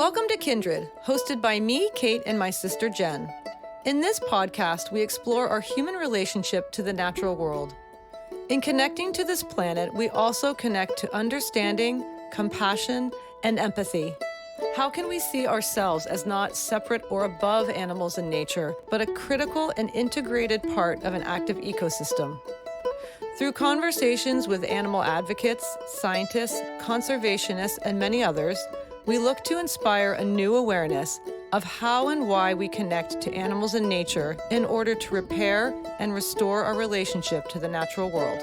Welcome to Kindred, hosted by me, Kate, and my sister, Jen. In this podcast, we explore our human relationship to the natural world. In connecting to this planet, we also connect to understanding, compassion, and empathy. How can we see ourselves as not separate or above animals in nature, but a critical and integrated part of an active ecosystem? Through conversations with animal advocates, scientists, conservationists, and many others, we look to inspire a new awareness of how and why we connect to animals in nature in order to repair and restore our relationship to the natural world.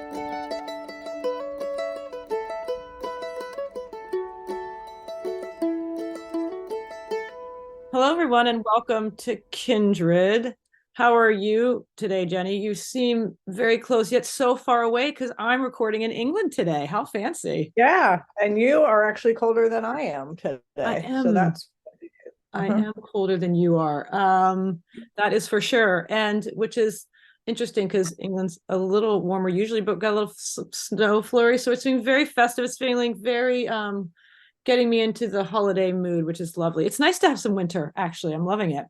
Hello, everyone, and welcome to Kindred. How are you today, Jenny? You seem very close, yet so far away because I'm recording in England today. How fancy. Yeah, and you are actually colder than I am today. I am. So that's I am colder than you are. That is for sure. And which is interesting because England's a little warmer usually, but got a little snow flurry. So it's being very festive. It's feeling very getting me into the holiday mood, which is lovely. It's nice to have some winter, actually. I'm loving it.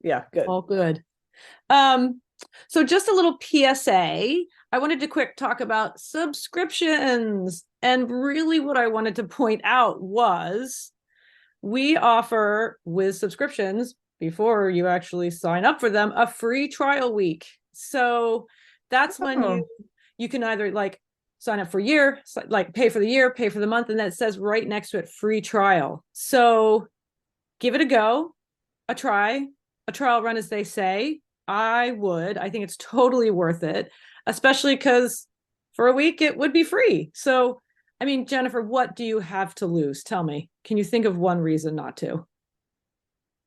Yeah, good. All good. So just a little PSA. I wanted to quick talk about subscriptions. And really what I wanted to point out was we offer with subscriptions, before you actually sign up for them, a free trial week. So that's when you can either like sign up for a year, like pay for the year, pay for the month, and then it says right next to it, free trial. So give it a go, a trial run, as they say. I think it's totally worth it, especially because for a week it would be free. So, I mean, Jennifer, what do you have to lose? Tell me. Can you think of one reason not to?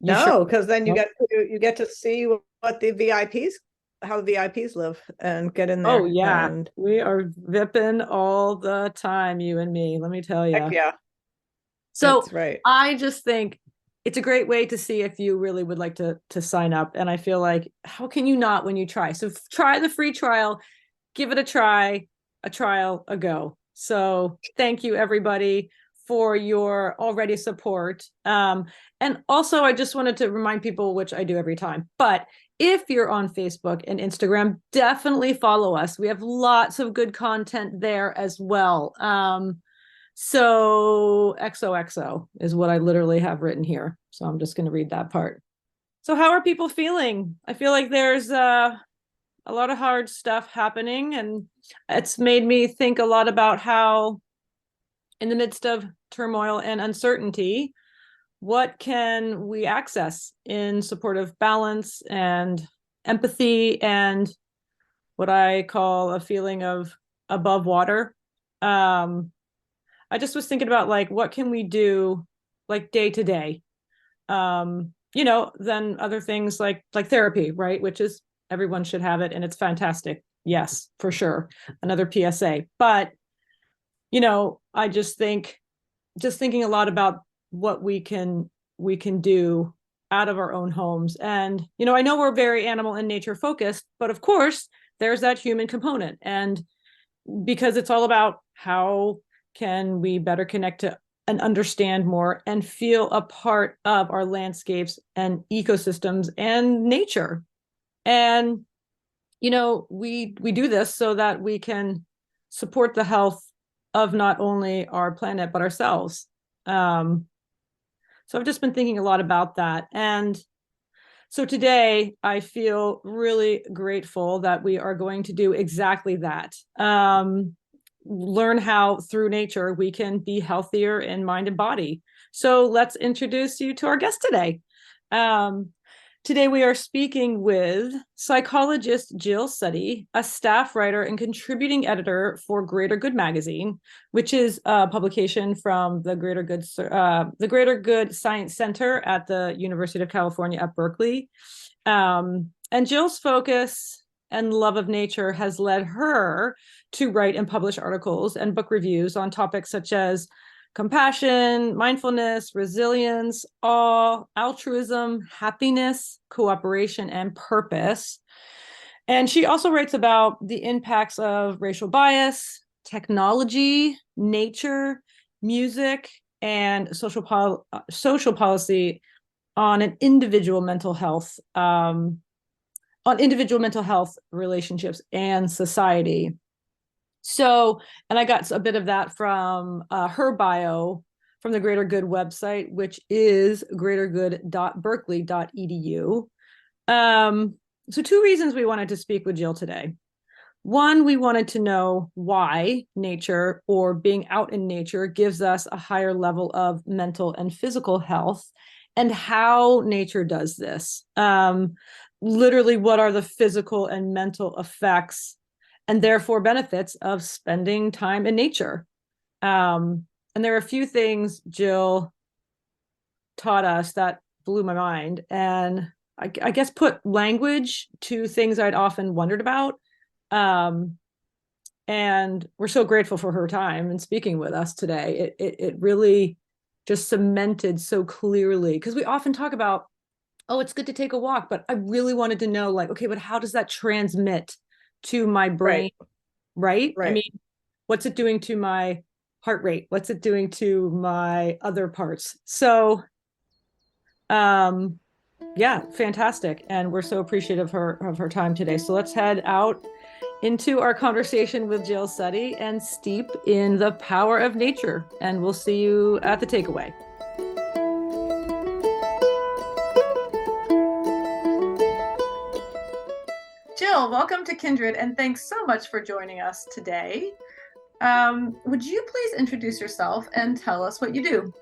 No, because then you get to see what the VIPs, how the VIPs live and get in there. Oh yeah, and we are vipping all the time, you and me. Let me tell you. Heck yeah. So that's right. I just think it's a great way to see if you really would like to sign up. And I feel like, how can you not when you try? So try the free trial, give it a try, a trial, a go. So thank you, everybody, for your already support. And also, I just wanted to remind people, which I do every time, but if you're on Facebook and Instagram, definitely follow us. We have lots of good content there as well. So XOXO is what I literally have written here. So I'm just going to read that part. So how are people feeling? I feel like there's a lot of hard stuff happening, and it's made me think a lot about how in the midst of turmoil and uncertainty, what can we access in support of balance and empathy and what I call a feeling of above water. I just was thinking about like, what can we do like day to day? Then other things like therapy, right? Which is everyone should have it and it's fantastic. Yes, for sure. Another PSA. But, I just thinking a lot about what we can do out of our own homes. And, I know we're very animal and nature focused, but of course there's that human component. And because it's all about how can we better connect to and understand more and feel a part of our landscapes and ecosystems and nature. And, we do this so that we can support the health of not only our planet, but ourselves. So I've just been thinking a lot about that. And so today I feel really grateful that we are going to do exactly that. Learn how through nature we can be healthier in mind and body. So let's introduce you to our guest today. Today we are speaking with psychologist Jill Suttie, a staff writer and contributing editor for Greater Good magazine, which is a publication from the Greater Good Science Center at the University of California at Berkeley. And Jill's focus and love of nature has led her to write and publish articles and book reviews on topics such as compassion, mindfulness, resilience, awe, altruism, happiness, cooperation, and purpose. And she also writes about the impacts of racial bias, technology, nature, music, and social policy on an individual mental health, relationships and society. So, and I got a bit of that from her bio from the Greater Good website, which is greatergood.berkeley.edu. So 2 reasons we wanted to speak with Jill today. One, we wanted to know why nature or being out in nature gives us a higher level of mental and physical health and how nature does this. Literally, what are the physical and mental effects and therefore benefits of spending time in nature? And there are a few things Jill taught us that blew my mind, and I guess put language to things I'd often wondered about. And we're so grateful for her time and speaking with us today. It really just cemented so clearly, because we often talk about, oh, it's good to take a walk, but I really wanted to know, like, okay, but how does that transmit to my brain? Right? I mean, what's it doing to my heart rate? What's it doing to my other parts? So, yeah, fantastic. And we're so appreciative of her time today. So let's head out into our conversation with Jill Suttie and steep in the power of nature. And we'll see you at the takeaway. Jill, welcome to Kindred, and thanks so much for joining us today. Would you please introduce yourself and tell us what you do?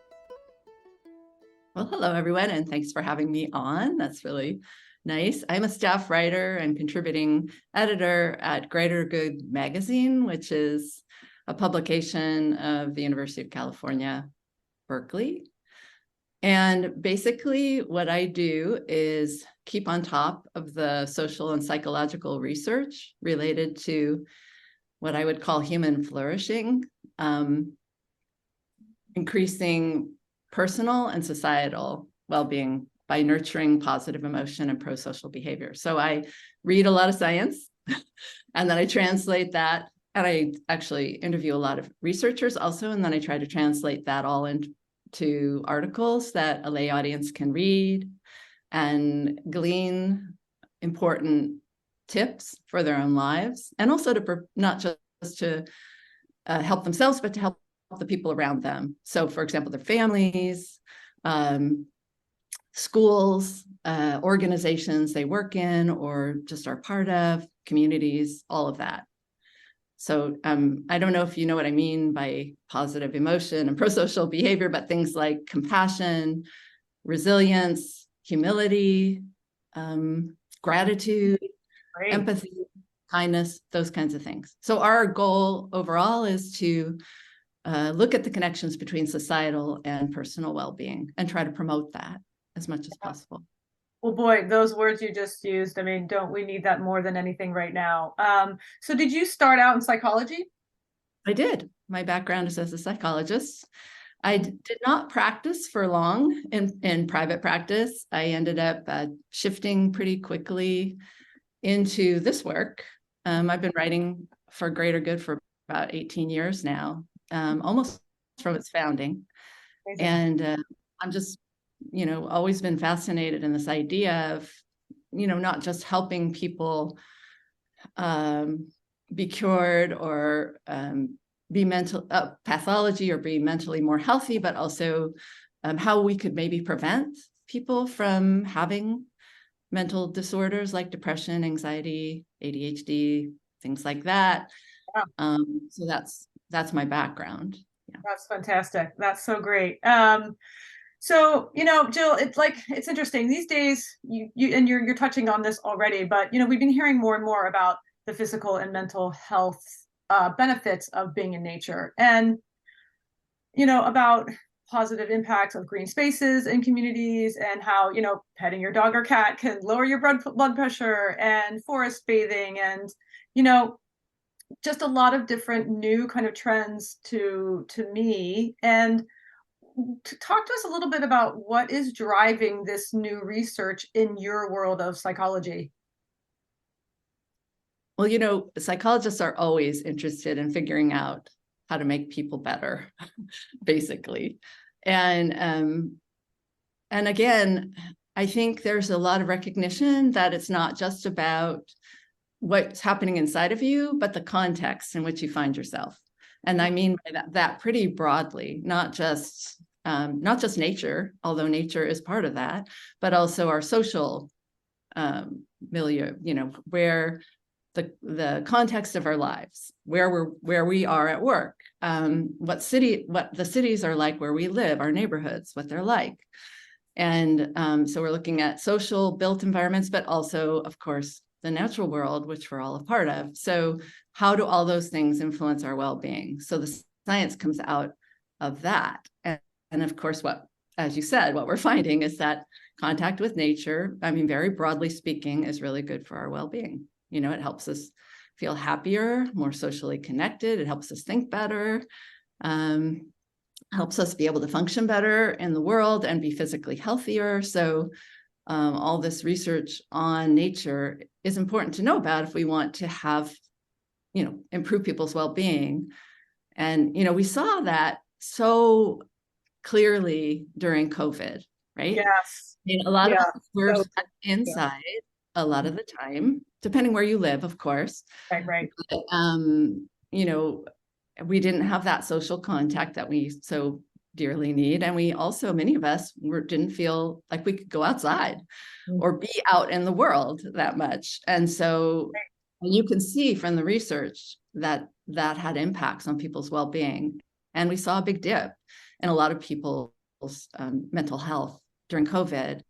Well, hello, everyone, and thanks for having me on. That's really nice. I'm a staff writer and contributing editor at Greater Good magazine, which is a publication of the University of California, Berkeley. And basically what I do is keep on top of the social and psychological research related to what I would call human flourishing, increasing personal and societal well-being by nurturing positive emotion and pro-social behavior. So I read a lot of science and then I translate that, and I actually interview a lot of researchers also, and then I try to translate that all into articles that a lay audience can read and glean important tips for their own lives, and also to not just to help themselves, but to help the people around them. So, for example, their families, schools, organizations they work in or just are part of, communities, all of that. So I don't know if you know what I mean by positive emotion and pro-social behavior, but things like compassion, resilience, humility, gratitude, empathy, kindness, those kinds of things. So our goal overall is to look at the connections between societal and personal well-being and try to promote that as much as possible. Well, boy, those words you just used, I mean, don't we need that more than anything right now? So did you start out in psychology? I did. My background is as a psychologist. I did not practice for long in private practice. I ended up shifting pretty quickly into this work. I've been writing for Greater Good for about 18 years now, almost from its founding. Amazing. And I'm just, always been fascinated in this idea of, not just helping people be cured or be mental pathology or be mentally more healthy, but also how we could maybe prevent people from having mental disorders like depression, anxiety, ADHD, things like that. Yeah. So that's my background. Yeah. That's fantastic. That's so great. So, Jill, it's interesting these days, you're touching on this already, but, we've been hearing more and more about the physical and mental health benefits of being in nature, and, about positive impacts of green spaces in communities, and how, petting your dog or cat can lower your blood pressure, and forest bathing, and, just a lot of different new kind of trends to me. And to talk to us a little bit about what is driving this new research in your world of psychology. Well, psychologists are always interested in figuring out how to make people better, basically. And again, I think there's a lot of recognition that it's not just about what's happening inside of you, but the context in which you find yourself. And I mean by that pretty broadly, not just nature, although nature is part of that, but also our social milieu, where the context of our lives, where we are at work, what the cities are like where we live, our neighborhoods, what they're like. And so we're looking at social built environments, but also, of course, the natural world, which we're all a part of. So how do all those things influence our well-being? So the science comes out of that. And of course, as you said, what we're finding is that contact with nature, I mean, very broadly speaking, is really good for our well-being. It helps us feel happier, more socially connected. It helps us think better. Helps us be able to function better in the world and be physically healthier. So all this research on nature is important to know about if we want to have, improve people's well-being. And, we saw that so clearly during COVID, right? Yes. I mean, a lot of us were stuck inside a lot of the time, depending were you live, of course. Right. But, we didn't have that social contact that we so dearly need. And we also, many of us didn't feel like we could go outside or be out in the world that much. And so you can see from the research that had impacts on people's well-being. And we saw a big dip in a lot of people's mental health during COVID.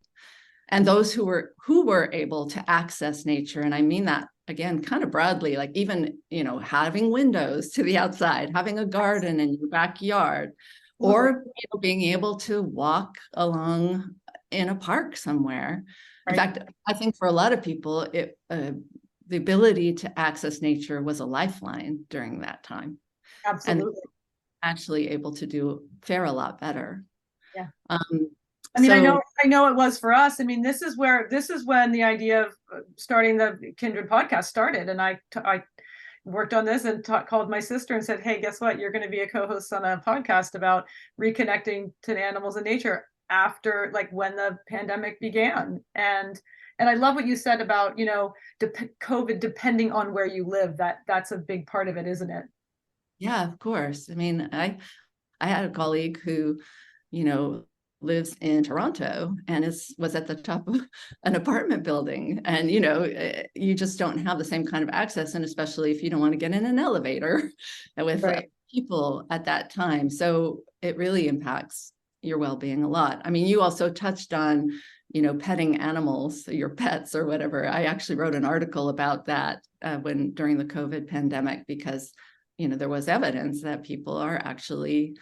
And those who were able to access nature, and I mean that again, kind of broadly, like even, having windows to the outside, having a garden in your backyard, or being able to walk along in a park somewhere. In fact, I think for a lot of people, the ability to access nature was a lifeline during that time. Absolutely. And actually able to fare a lot better. Yeah. I mean, so, I know it was for us. I mean, this is when the idea of starting the Kindred podcast started. And I worked on this and called my sister and said, hey, guess what? You're going to be a co-host on a podcast about reconnecting to animals and nature after, like, when the pandemic began. And I love what you said about, COVID, depending on where you live, that's a big part of it, isn't it? Yeah, of course. I mean, I had a colleague who, lives in Toronto and was at the top of an apartment building. And, you just don't have the same kind of access. And especially if you don't want to get in an elevator with people at that time. So it really impacts your well-being a lot. I mean, you also touched on, petting animals, your pets or whatever. I actually wrote an article about that during the COVID pandemic, because, there was evidence that people are actually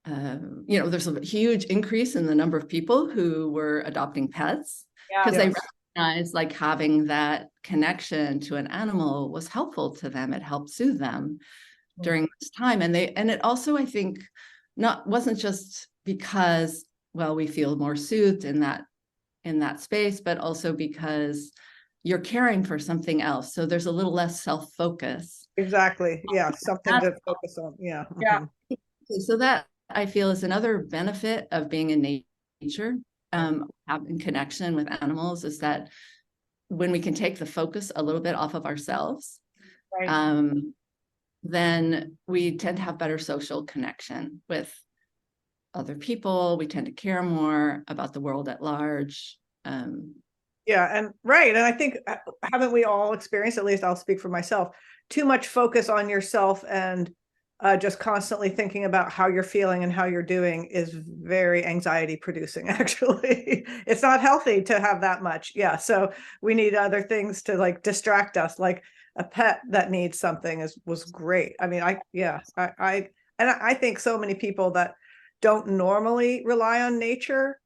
there's a huge increase in the number of people who were adopting pets because they recognized like having that connection to an animal was helpful to them. It helped soothe them during this time. And it also, I think, wasn't just because, well, we feel more soothed in that space, but also because you're caring for something else. So there's a little less self-focus. Exactly. Yeah. Something to focus on. Yeah. Yeah. So that, I feel, is another benefit of being in nature, having connection with animals, is that when we can take the focus a little bit off of ourselves, then we tend to have better social connection with other people. We tend to care more about the world at large. Yeah. And I think, haven't we all experienced, at least I'll speak for myself, too much focus on yourself and just constantly thinking about how you're feeling and how you're doing is very anxiety producing, actually. It's not healthy to have that much. Yeah. So we need other things to like distract us, like a pet that needs something was great. I mean, I think so many people that don't normally rely on nature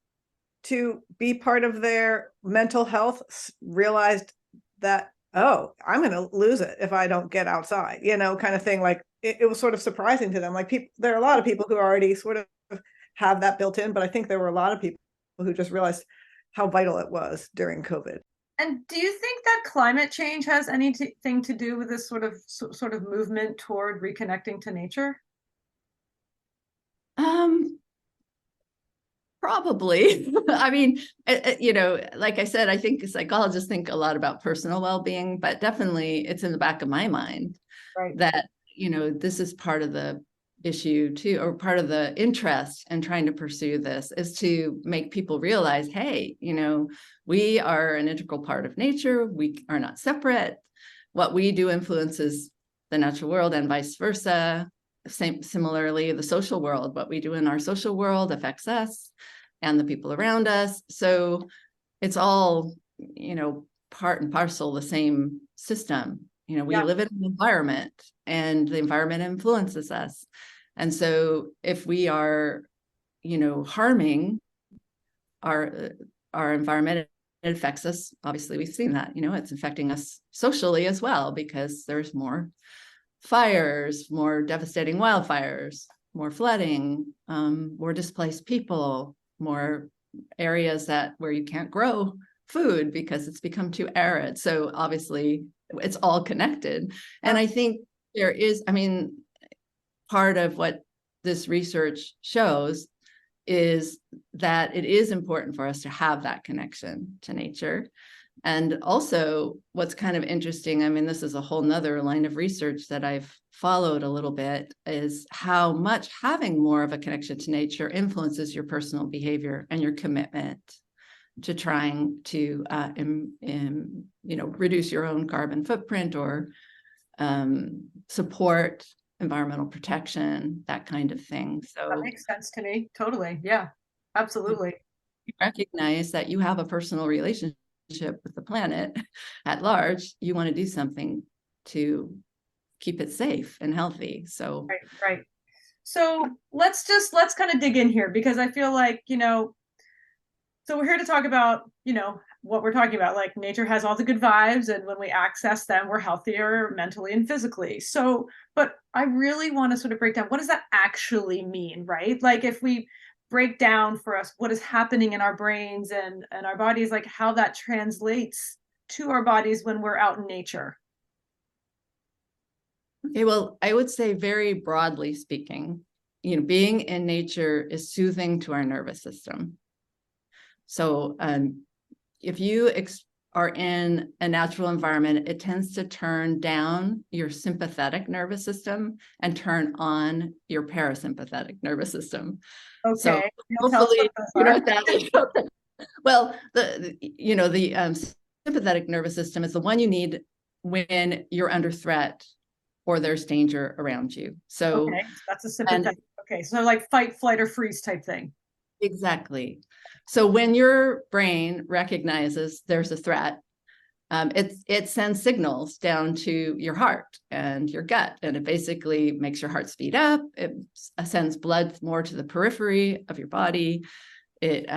to be part of their mental health realized that, oh, I'm going to lose it if I don't get outside, kind of thing. Like it was sort of surprising to them. Like there are a lot of people who already sort of have that built in, but I think there were a lot of people who just realized how vital it was during COVID. And do you think that climate change has anything to do with this sort of movement toward reconnecting to nature? Probably. I mean, you know, like I said, I think psychologists think a lot about personal well-being, but definitely it's in the back of my mind Right. that, you know, this is part of the issue too, or part of the interest in trying to pursue this is to make people realize, hey, you know, we are an integral part of nature. We are not separate. What we do influences the natural world and vice versa. Similarly, the social world, what we do in our social world affects us and the people around us. So it's all, you know, part and parcel the same system. You know, we live in an environment and the environment influences us. And so if we are, you know, harming our environment, it affects us. Obviously, we've seen that, you know, it's affecting us socially as well, because there's more fires, more devastating wildfires, more flooding, more displaced people, more areas where you can't grow food because it's become too arid. So obviously it's all connected. And I think there is, I mean, part of what this research shows is that it is important for us to have that connection to nature. And also what's kind of interesting, I mean, this is a whole nother line of research that I've followed a little bit, is how much having more of a connection to nature influences your personal behavior and your commitment to trying to, you know, reduce your own carbon footprint or support environmental protection, that kind of thing. So That makes sense to me. Totally. Yeah, absolutely. you recognize that you have a personal relationship with the planet at large. You want to do something to keep it safe and healthy. So Right. So let's kind of dig in here, because I feel like, you know, so we're here to talk about, you know, what we're talking about. Like, nature has all the good vibes, and when we access them, we're healthier mentally and physically. So, but I really want to sort of break down, what does that actually mean, right? Like, if we break down for us what is happening in our brains and our bodies, like how that translates to our bodies when we're out in nature. okay, well, I would say very broadly speaking, you know, being in nature is soothing to our nervous system. So if you are in a natural environment, it tends to turn down your sympathetic nervous system and turn on your parasympathetic nervous system. Okay. So hopefully, you know what that is. Well, you know, the sympathetic nervous system is the one you need when you're under threat or there's danger around you. So okay, that's a sympathetic. Okay, so like fight, flight, or freeze type thing. Exactly. So when your brain recognizes there's a threat, it sends signals down to your heart and your gut, and it basically makes your heart speed up. It sends blood more to the periphery of your body. It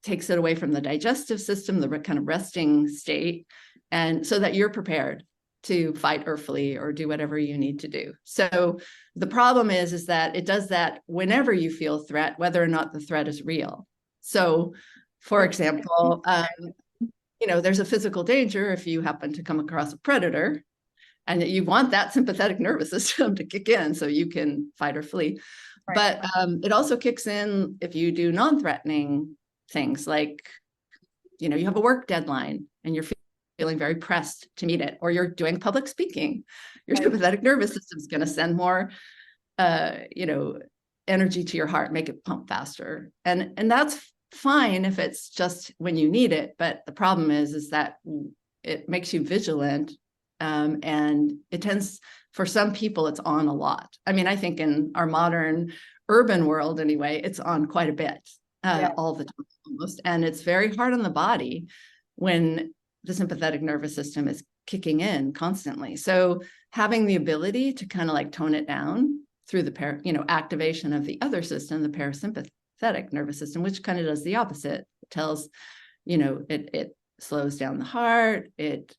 takes it away from the digestive system, the kind of resting state, and so that you're prepared to fight or flee or do whatever you need to do. So the problem is that it does that whenever you feel threat, whether or not the threat is real. So, for example, you know, there's a physical danger if you happen to come across a predator, and you want that sympathetic nervous system to kick in so you can fight or flee. Right. But it also kicks in if you do non-threatening things, like, you know, you have a work deadline and you're feeling very pressed to meet it, or you're doing public speaking. Your sympathetic nervous system is going to send more, you know, energy to your heart, make it pump faster, and that's fine if it's just when you need it. But the problem is that it makes you vigilant, and it tends, for some people, it's on a lot. I mean, I think in our modern urban world anyway, it's on quite a bit, all the time almost, and it's very hard on the body when the sympathetic nervous system is kicking in constantly. So having the ability to kind of like tone it down through the activation of the other system, the parasympathetic nervous system, which kind of does the opposite. It tells, you know, it slows down the heart. It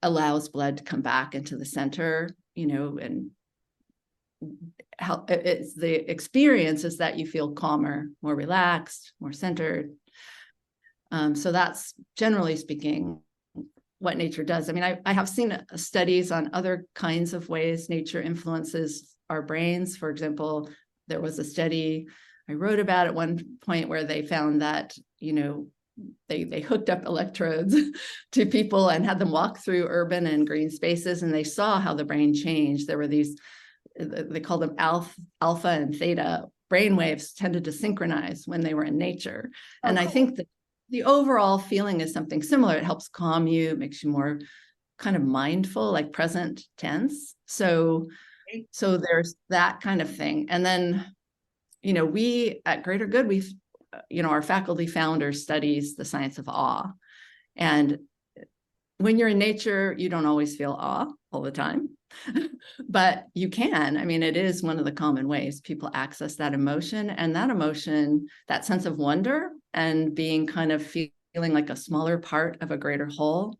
allows blood to come back into the center, you know, and it's the experience is that you feel calmer, more relaxed, more centered. So that's, generally speaking, what nature does. I mean, I have seen studies on other kinds of ways nature influences our brains. For example, there was a study I wrote about at one point where they found that, they hooked up electrodes to people and had them walk through urban and green spaces, and they saw how the brain changed. There were these, they called them alpha and theta brain waves tended to synchronize when they were in nature. And I think that the overall feeling is something similar. It helps calm you, it makes you more kind of mindful, like present tense. So there's that kind of thing. And then, we at Greater Good, we've, our faculty founder studies the science of awe. And when you're in nature, you don't always feel awe all the time, but you can. I mean, it is one of the common ways people access that emotion, and that emotion, that sense of wonder and being kind of feeling like a smaller part of a greater whole,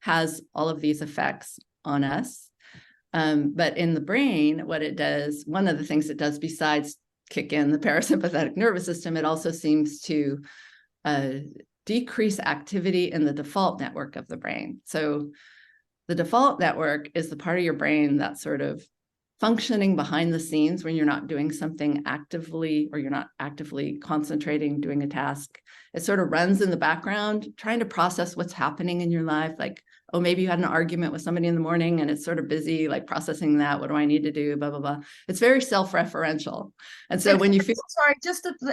has all of these effects on us. But in the brain, what it does, one of the things it does besides kick in the parasympathetic nervous system, it also seems to decrease activity in the default network of the brain. So the default network is the part of your brain that's sort of functioning behind the scenes when you're not doing something actively, or you're not actively concentrating, doing a task. It sort of runs in the background, trying to process what's happening in your life. Like, oh, maybe you had an argument with somebody in the morning and it's sort of busy, like processing that. What do I need to do? Blah, blah, blah. It's very self-referential. And so when you feel... Sorry,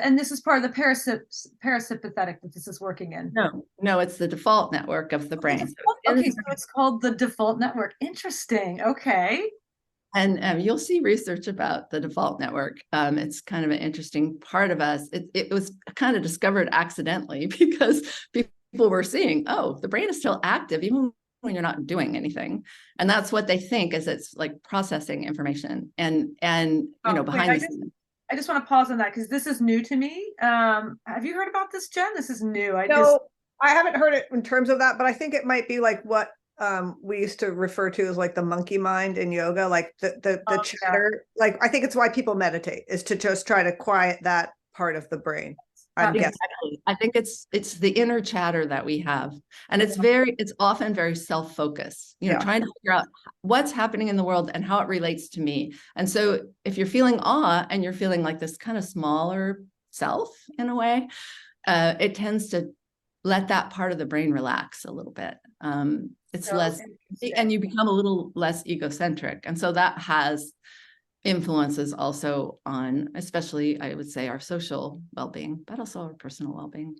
and this is part of the parasympathetic that this is working in. No, it's the default network of the brain. Okay, so it's called the default network. Interesting. Okay. And you'll see research about the default network. It's kind of an interesting part of us. It was kind of discovered accidentally because people were seeing, oh, the brain is still active even when you're not doing anything. And that's what they think, is it's like processing information and behind the scenes. I just want to pause on that because this is new to me. Have you heard about this, Jen? This is new. I haven't heard it in terms of that, but I think it might be like what we used to refer to as like the monkey mind in yoga, like the chatter. Yeah. Like, I think it's why people meditate, is to just try to quiet that part of the brain. Exactly. I think it's the inner chatter that we have, and it's often very self-focused, trying to figure out what's happening in the world and how it relates to me. And so if you're feeling awe and you're feeling like this kind of smaller self in a way, it tends to let that part of the brain relax a little bit. It's so less, and you become a little less egocentric. And so that has influences also on, especially, I would say, our social well-being, but also our personal well-being.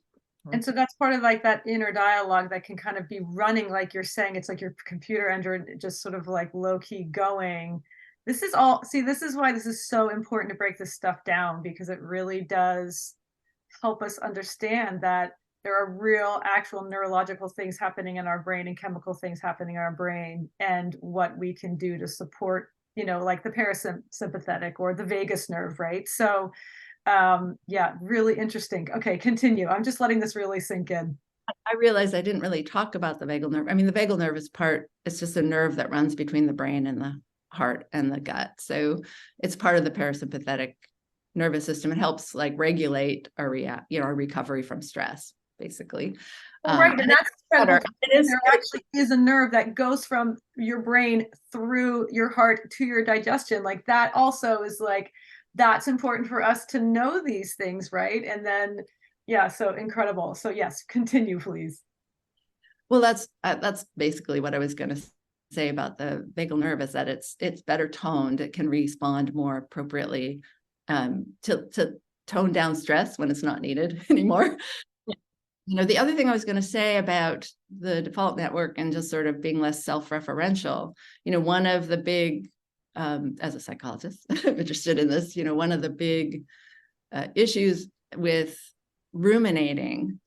And so that's part of like that inner dialogue that can kind of be running, like you're saying, it's like your computer engine just sort of like low-key going. This is why this is so important to break this stuff down, because it really does help us understand that there are real, actual neurological things happening in our brain and chemical things happening in our brain, and what we can do to support, like the parasympathetic or the vagus nerve, right? So, really interesting. Okay, continue. I'm just letting this really sink in. I realized I didn't really talk about the vagal nerve. I mean, the vagal nerve it's just a nerve that runs between the brain and the heart and the gut. So it's part of the parasympathetic nervous system. It helps like regulate our recovery from stress, basically. Right, and that's there actually is a nerve that goes from your brain through your heart to your digestion. Like that also is like, that's important for us to know these things, right? And then, so incredible. So yes, continue, please. Well, that's basically what I was going to say about the vagal nerve, is that it's better toned. It can respond more appropriately to tone down stress when it's not needed anymore. The other thing I was going to say about the default network and just sort of being less self-referential, one of the big, as a psychologist, I'm interested in this, one of the big issues with ruminating,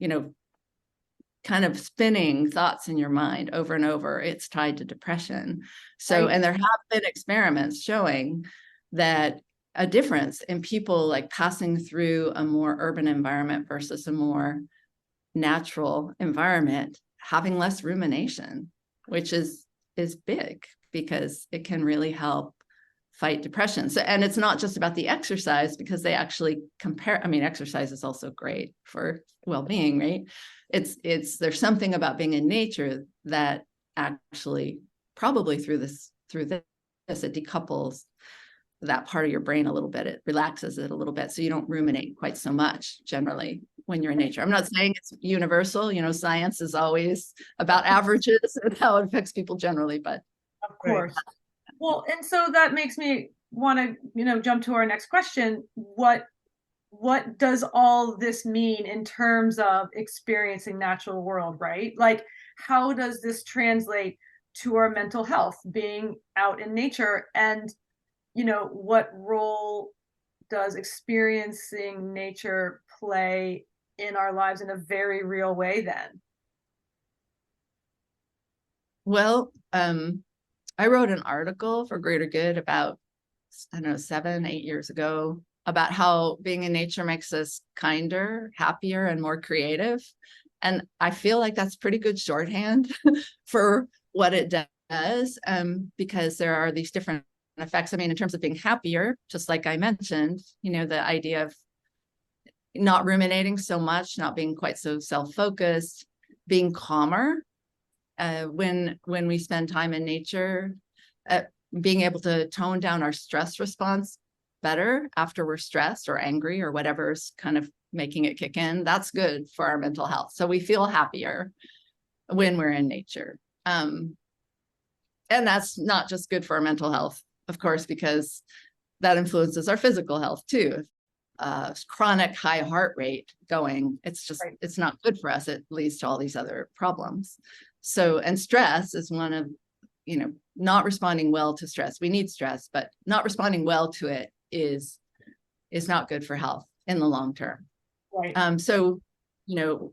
kind of spinning thoughts in your mind over and over, it's tied to depression. So, and there have been experiments showing that a difference in people like passing through a more urban environment versus a more natural environment, having less rumination, which is big, because it can really help fight depression. So, and it's not just about the exercise, because they actually compare. I mean, exercise is also great for well-being, right? There's something about being in nature that actually, probably through this, it decouples that part of your brain a little bit. It relaxes it a little bit, so you don't ruminate quite so much generally when you're in nature. I'm not saying it's universal, science is always about averages and how it affects people generally, but of course. Well, and so that makes me want to, jump to our next question. What does all this mean in terms of experiencing natural world, right? Like, how does this translate to our mental health, being out in nature? And, what role does experiencing nature play in our lives in a very real way then? Well, I wrote an article for Greater Good about, 7-8 years ago, about how being in nature makes us kinder, happier, and more creative. And I feel like that's pretty good shorthand for what it does, because there are these different effects. I mean, in terms of being happier, just like I mentioned, the idea of not ruminating so much, not being quite so self-focused, being calmer when we spend time in nature, being able to tone down our stress response better after we're stressed or angry or whatever's kind of making it kick in. That's good for our mental health. So we feel happier when we're in nature. And that's not just good for our mental health, of course, because that influences our physical health too. Chronic high heart rate going, it's not good for us. It leads to all these other problems. So, and stress is one of, not responding well to stress. We need stress, but not responding well to it is not good for health in the long term. Right. So,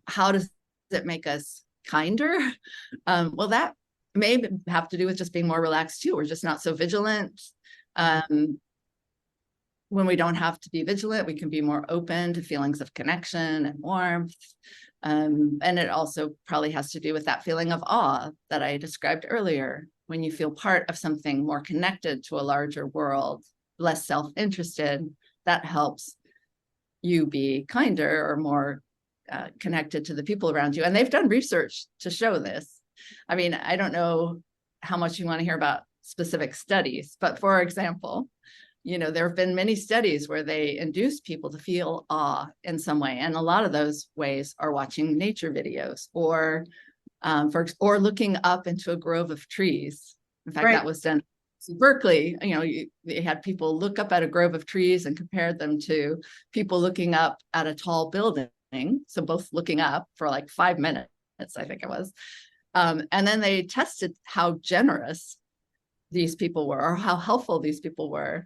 how does it make us kinder? Well, that may have to do with just being more relaxed too. We're just not so vigilant. When we don't have to be vigilant, we can be more open to feelings of connection and warmth. And it also probably has to do with that feeling of awe that I described earlier. When you feel part of something more connected to a larger world, less self-interested, that helps you be kinder or more connected to the people around you. And they've done research to show this. I mean, I don't know how much you want to hear about specific studies, but for example, there have been many studies where they induce people to feel awe in some way. And a lot of those ways are watching nature videos or looking up into a grove of trees. In fact, that was done in Berkeley. They had people look up at a grove of trees and compared them to people looking up at a tall building. So both looking up for like 5 minutes, I think it was. And then they tested how generous these people were or how helpful these people were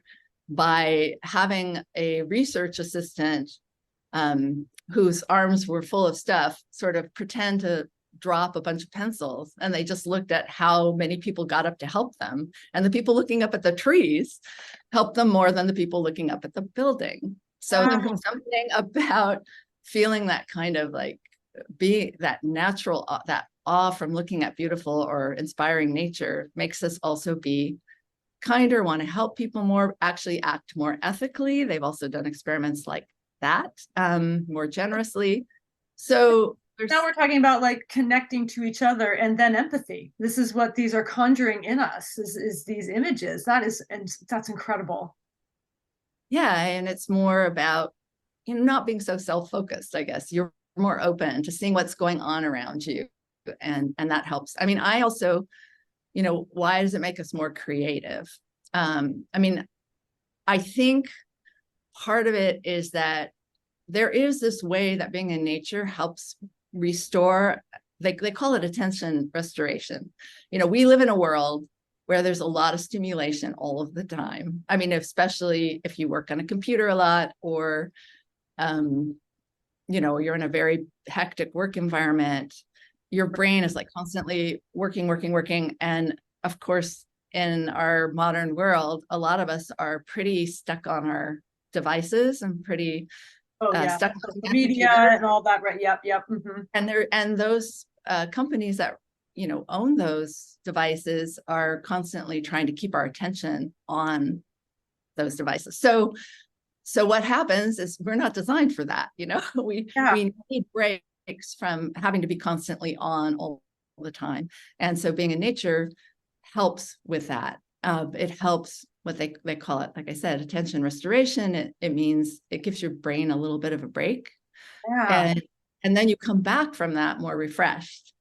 by having a research assistant whose arms were full of stuff sort of pretend to drop a bunch of pencils, and they just looked at how many people got up to help them. And the people looking up at the trees helped them more than the people looking up at the building. So there's something about feeling that kind of like being that natural, that awe from looking at beautiful or inspiring nature makes us also be kinder, want to help people more, actually act more ethically. They've also done experiments like that, more generously. So now we're talking about like connecting to each other and then empathy. This is what these are conjuring in us is these images. That's incredible. Yeah. And it's more about, not being so self-focused, I guess. You're more open to seeing what's going on around you. And that helps. I mean, I also, why does it make us more creative? I mean, I think part of it is that there is this way that being in nature helps restore, they call it attention restoration. We live in a world where there's a lot of stimulation all of the time. I mean, especially if you work on a computer a lot or, you're in a very hectic work environment, your brain is like constantly working. And of course, in our modern world, a lot of us are pretty stuck on our devices and pretty stuck on the media and all that, right? Yep. Mm-hmm. And those companies that own those devices are constantly trying to keep our attention on those devices. So what happens is we're not designed for that. We need breaks from having to be constantly on all the time. And so being in nature helps with that. It helps what they call it, like I said, attention restoration. It means it gives your brain a little bit of a break. Yeah. And then you come back from that more refreshed.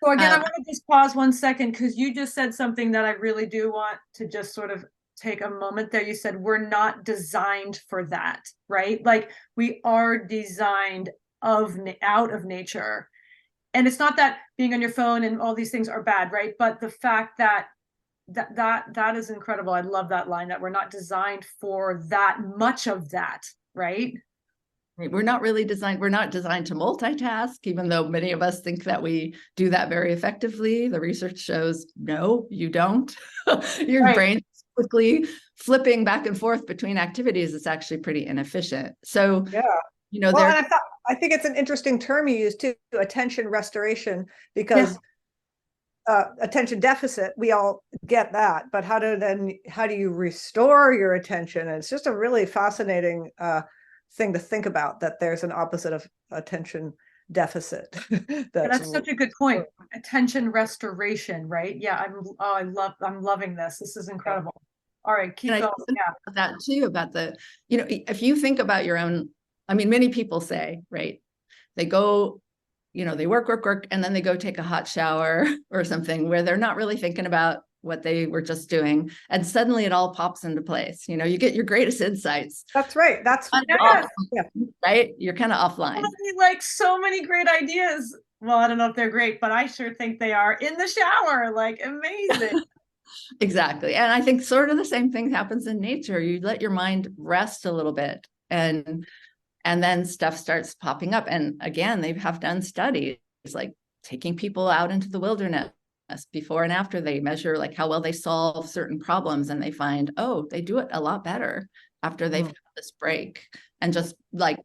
So again, I want to just pause 1 second because you just said something that I really do want to just sort of take a moment there. You said we're not designed for that, right? Like we are designed out of nature. And it's not that being on your phone and all these things are bad, right? But the fact that that is incredible. I love that line, that we're not designed for that much of that, right? We're not designed to multitask, even though many of us think that we do that very effectively. The research shows, no, you don't. Your brain is quickly flipping back and forth between activities. It's actually pretty inefficient. So, Yeah. Well, and I think it's an interesting term you use too, attention restoration, because attention deficit, we all get that, but how do you restore your attention? And it's just a really fascinating thing to think about, that there's an opposite of attention deficit. That's such a good point. Attention restoration, right? Yeah, I'm loving this. This is incredible. All right, keep going. Yeah. That too, about if you think about your own, I mean, many people say, right, they go, they work, and then they go take a hot shower or something where they're not really thinking about what they were just doing. And suddenly it all pops into place. You get your greatest insights. That's right. Right. You're kind of offline. Like so many great ideas. Well, I don't know if they're great, but I sure think they are in the shower. Like amazing. Exactly. And I think sort of the same thing happens in nature. You let your mind rest a little bit, and then stuff starts popping up. And again, they have done studies like taking people out into the wilderness before and after. They measure like how well they solve certain problems, and they find, oh, they do it a lot better after they've had this break and just like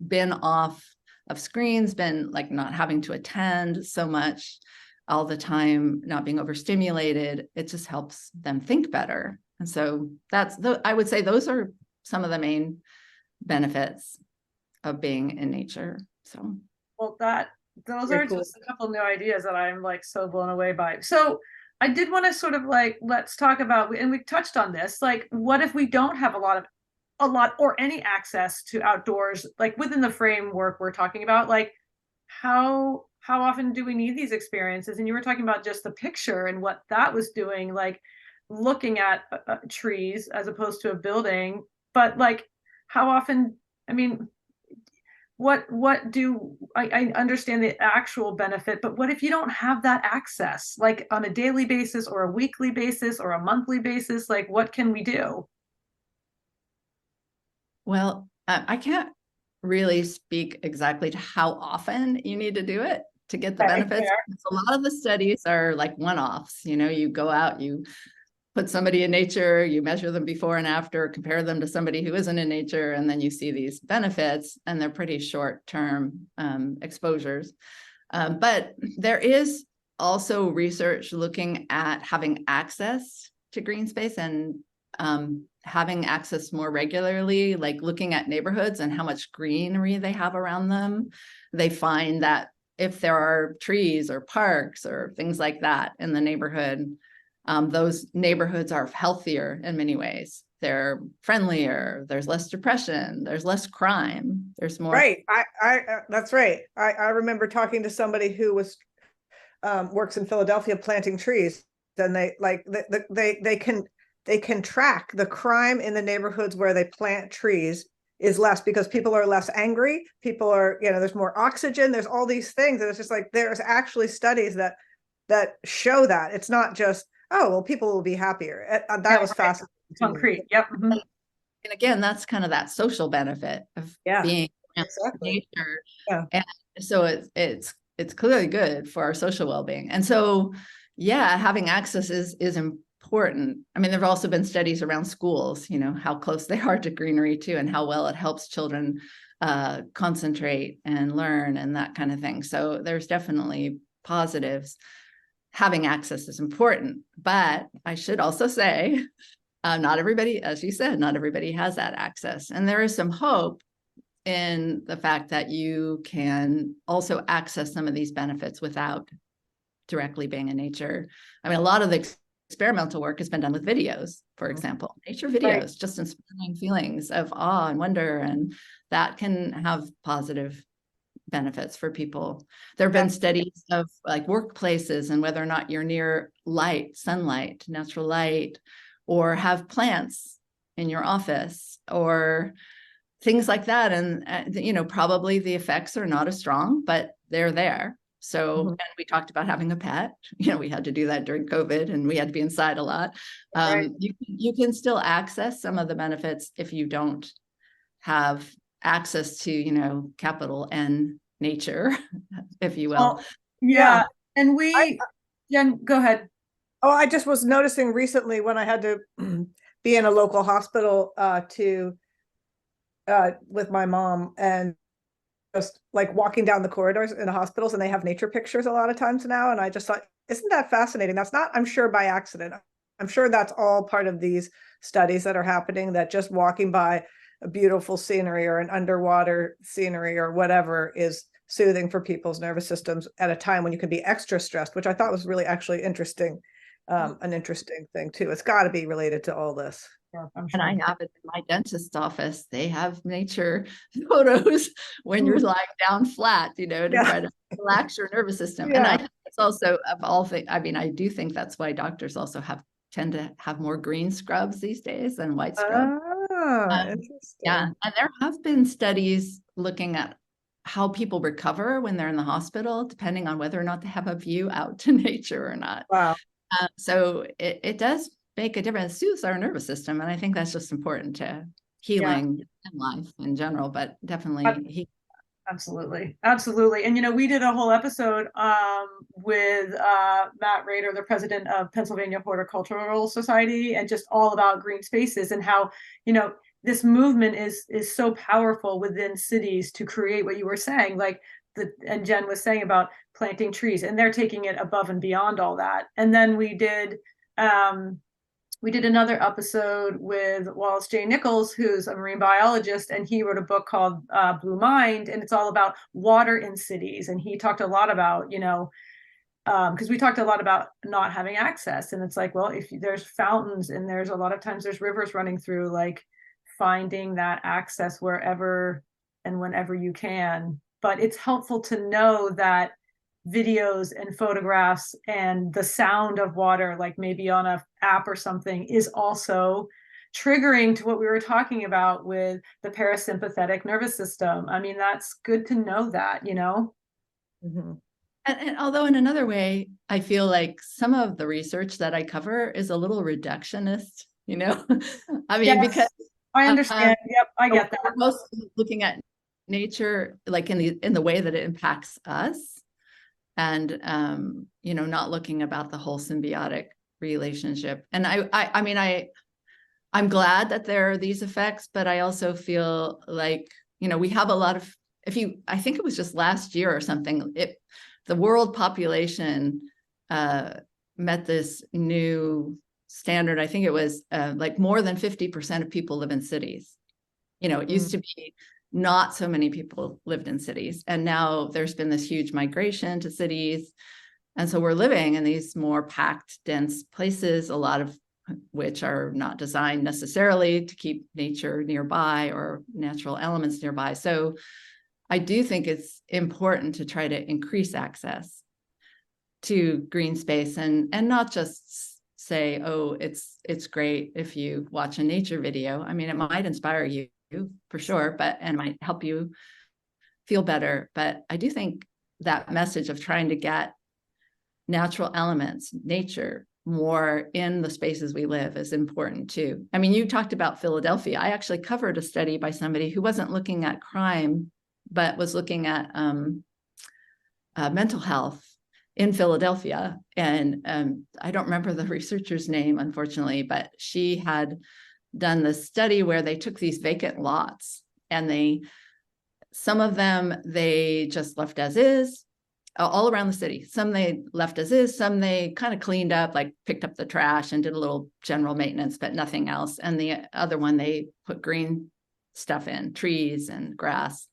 been off of screens, been like not having to attend so much all the time, not being overstimulated. It just helps them think better. And so I would say those are some of the main benefits of being in nature. So, well, those are just a couple new ideas that I'm like so blown away by. So I did want to sort of like, let's talk about, and we touched on this, like, what if we don't have a lot or any access to outdoors, like within the framework we're talking about, like how often do we need these experiences? And you were talking about just the picture and what that was doing, like looking at trees as opposed to a building, but like how often, I mean, what do I understand the actual benefit, but what if you don't have that access, like on a daily basis or a weekly basis or a monthly basis? Like, what can we do? Well, I can't really speak exactly to how often you need to do it to get the benefits. A lot of the studies are like one-offs. You go out, you put somebody in nature, you measure them before and after, compare them to somebody who isn't in nature, and then you see these benefits, and they're pretty short-term exposures. But there is also research looking at having access to green space and having access more regularly, like looking at neighborhoods and how much greenery they have around them. They find that if there are trees or parks or things like that in the neighborhood, those neighborhoods are healthier in many ways. They're friendlier. There's less depression. There's less crime. There's more. Right. That's right. I remember talking to somebody who was works in Philadelphia planting trees, and they can track the crime in the neighborhoods where they plant trees is less because people are less angry. People are, there's more oxygen. There's all these things, and it's just like there's actually studies that show that it's not just, oh, well, people will be happier. That was fascinating. Concrete. Yep. Mm-hmm. And again, that's kind of that social benefit of being in nature. Yeah. And so it's clearly good for our social well-being. And so, having access is important. I mean, there've also been studies around schools, how close they are to greenery too, and how well it helps children concentrate and learn and that kind of thing. So there's definitely positives. Having access is important, but I should also say, not everybody, as you said, not everybody has that access. And there is some hope in the fact that you can also access some of these benefits without directly being in nature. I mean, a lot of the experimental work has been done with videos, for example, nature videos, just inspiring feelings of awe and wonder, and that can have positive benefits for people. There have been studies of like workplaces and whether or not you're near light, sunlight, natural light, or have plants in your office or things like that. And, you know, probably the effects are not as strong, but they're there. So, and we talked about having a pet, you know, we had to do that during COVID and we had to be inside a lot. You can still access some of the benefits if you don't have access to, you know, capital N nature, if you will. And Jen, go ahead. Oh, I just was noticing recently when I had to be in a local hospital with my mom, and just like walking down the corridors in the hospitals, and they have nature pictures a lot of times now. And I just thought, isn't that fascinating? That's not, I'm sure, by accident. I'm sure that's all part of these studies that are happening, that just walking by a beautiful scenery or an underwater scenery or whatever is soothing for people's nervous systems at a time when you can be extra stressed, which I thought was really actually interesting. An interesting thing too. It's got to be related to all this. Yeah, I'm sure. And I have it in my dentist's office. They have nature photos when you're lying down flat, you know, to try to relax your nervous system. And I think it's also, of all things, I mean, I do think that's why doctors also tend to have more green scrubs these days than white scrubs. Interesting. And there have been studies looking at how people recover when they're in the hospital, depending on whether or not they have a view out to nature or not. Wow. So it does make a difference, soothes our nervous system. And I think that's just important to healing in life in general, but definitely. Absolutely. Absolutely. And, you know, we did a whole episode with Matt Rader, the president of Pennsylvania Horticultural Society, and just all about green spaces and how, you know, this movement is so powerful within cities to create what you were saying, like and Jen was saying about planting trees, and they're taking it above and beyond all that. And then we did another episode with Wallace J. Nichols, who's a marine biologist, and he wrote a book called Blue Mind, and it's all about water in cities. And he talked a lot about, you know, because we talked a lot about not having access, and it's like, well, if there's fountains and there's a lot of times there's rivers running through, like finding that access wherever and whenever you can. But it's helpful to know that videos and photographs and the sound of water, like maybe on an app or something, is also triggering to what we were talking about with the parasympathetic nervous system. I mean, that's good to know that, you know? And although in another way, I feel like some of the research that I cover is a little reductionist, you know? I mean, because I understand. Yep, I get that. We're mostly looking at nature, like in the way that it impacts us, and you know, not looking about the whole symbiotic relationship. And I mean, I'm glad that there are these effects, but I also feel like, you know, we have a lot of, I think it was just last year or something, the world population met this new standard. I think it was like more than 50% of people live in cities. You know, it used to be not so many people lived in cities. And now there's been this huge migration to cities. And so we're living in these more packed, dense places, a lot of which are not designed necessarily to keep nature nearby or natural elements nearby. So I do think it's important to try to increase access to green space and not just say, oh, it's great if you watch a nature video. I mean, it might inspire you for sure, and might help you feel better. But I do think that message of trying to get natural elements, nature, more in the spaces we live is important too. I mean, you talked about Philadelphia. I actually covered a study by somebody who wasn't looking at crime, but was looking at mental health in Philadelphia. And I don't remember the researcher's name, unfortunately, but she had done this study where they took these vacant lots, and some of them they just left as is, all around the city. Some they left as is, some they kind of cleaned up, like picked up the trash and did a little general maintenance, but nothing else. And the other one, they put green stuff in, trees and grass.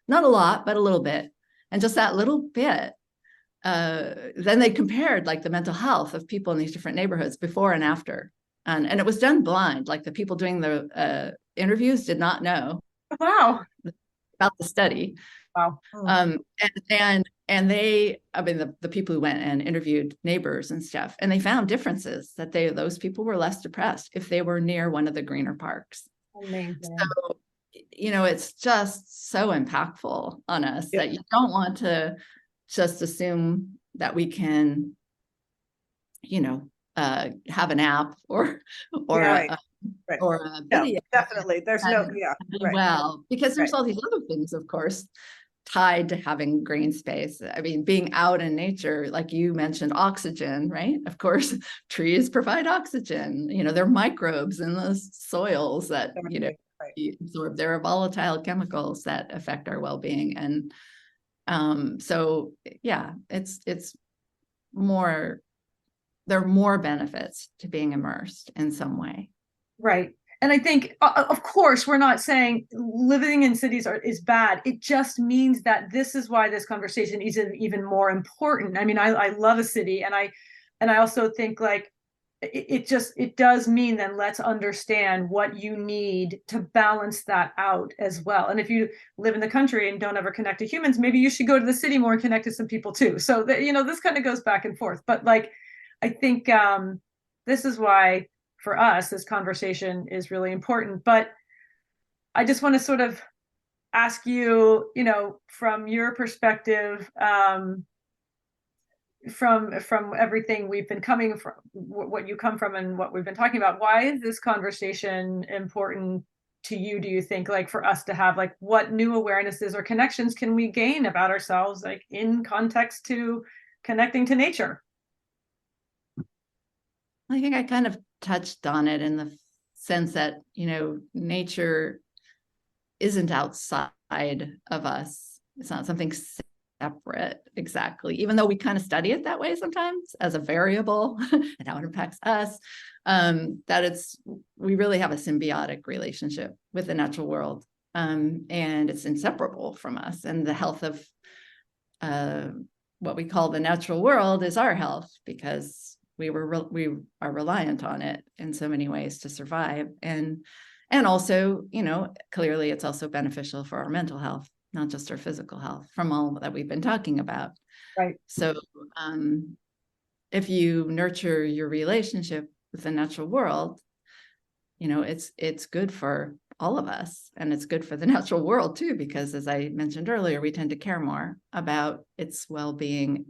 Not a lot, but a little bit. And just that little bit then they compared like the mental health of people in these different neighborhoods before and after. And it was done blind. Like the people doing the interviews did not know Wow. about the study. Wow. And they, I mean, the people who went and interviewed neighbors and stuff, and they found differences that those people were less depressed if they were near one of the greener parks. Amazing. So, it's just so impactful on us that you don't want to just assume that we can, have an app or right. or a video. Definitely. There's no, right. Well, because there's all these other things, of course, tied to having green space. I mean, being out in nature, like you mentioned, oxygen, right? Of course, trees provide oxygen. There are microbes in the soils that, absorb. There are volatile chemicals that affect our well-being. And so, yeah, it's more, there are more benefits to being immersed in some way. Right. And I think, of course, we're not saying living in cities is bad. It just means that this is why this conversation is even more important. I mean, I love a city, and I also think like it does mean then let's understand what you need to balance that out as well. And if you live in the country and don't ever connect to humans, maybe you should go to the city more and connect to some people too. So that, this kind of goes back and forth. But like, I think this is why, for us, this conversation is really important. But I just want to sort of ask you, from your perspective, from everything we've been coming from, what you come from and what we've been talking about, why is this conversation important to you, do you think, like for us to have, like what new awarenesses or connections can we gain about ourselves, like in context to connecting to nature? I think I kind of touched on it in the sense that, nature isn't outside of us. It's not something separate exactly, even though we kind of study it that way sometimes as a variable and how it impacts us, that we really have a symbiotic relationship with the natural world. And it's inseparable from us, and the health of what we call the natural world is our health, because we are reliant on it in so many ways to survive. And also, clearly it's also beneficial for our mental health, not just our physical health, from all that we've been talking about. Right. So if you nurture your relationship with the natural world, it's good for all of us, and it's good for the natural world too, because as I mentioned earlier, we tend to care more about its well-being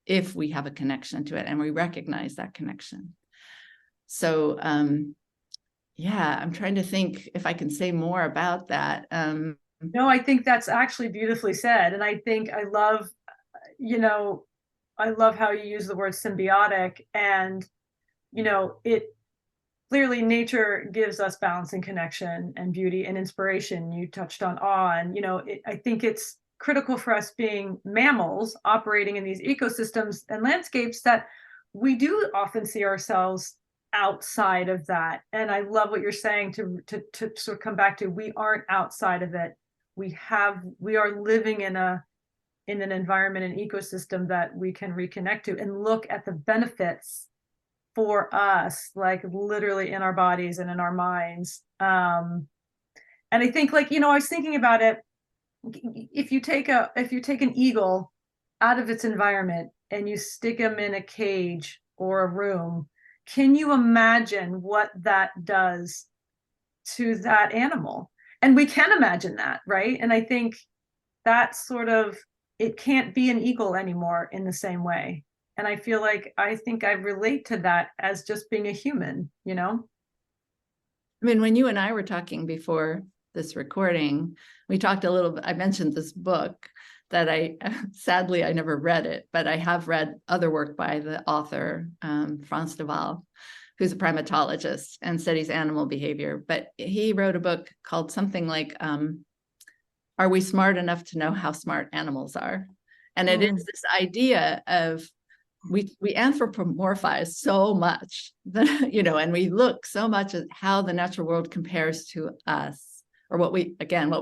if we have a connection to it and we recognize that connection. So, I'm trying to think if I can say more about that. No, I think that's actually beautifully said. And I think I love how you use the word symbiotic, and, it clearly, nature gives us balance and connection and beauty and inspiration. You touched on awe, and, I think it's critical for us being mammals operating in these ecosystems and landscapes that we do often see ourselves outside of that. And I love what you're saying to sort of come back to, we aren't outside of it. We are living in an environment, an ecosystem that we can reconnect to and look at the benefits for us, like literally in our bodies and in our minds. And I think, like, I was thinking about it. If you take an eagle out of its environment and you stick him in a cage or a room, can you imagine what that does to that animal? And we can imagine that, right? And I think that's sort of, it can't be an eagle anymore in the same way. And I feel like, I think I relate to that as just being a human, I mean, when you and I were talking before this recording, we talked a little bit, I mentioned this book that sadly, I never read it, but I have read other work by the author, Frans de Waal, who's a primatologist and studies animal behavior. But he wrote a book called something like, Are We Smart Enough to Know How Smart Animals Are? And it is this idea of, we anthropomorphize so much, and we look so much at how the natural world compares to us, or what we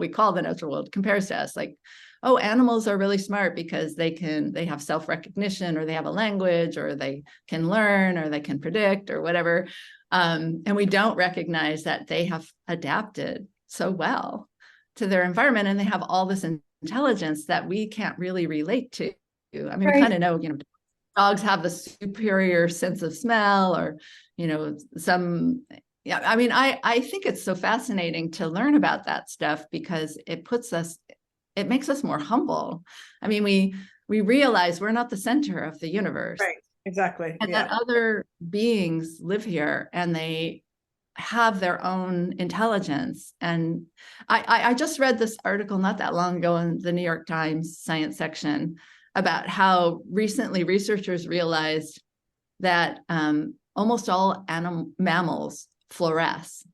call the natural world compares to us. Like, oh, animals are really smart because they have self-recognition, or they have a language, or they can learn, or they can predict, or whatever. And we don't recognize that they have adapted so well to their environment, and they have all this intelligence that we can't really relate to. I mean, we kind of know, dogs have the superior sense of smell, or, I mean, I think it's so fascinating to learn about that stuff, because it makes us more humble. I mean, we realize we're not the center of the universe. Right, exactly. And that other beings live here, and they have their own intelligence. And I just read this article not that long ago in the New York Times science section about how recently researchers realized that almost all mammals fluoresce.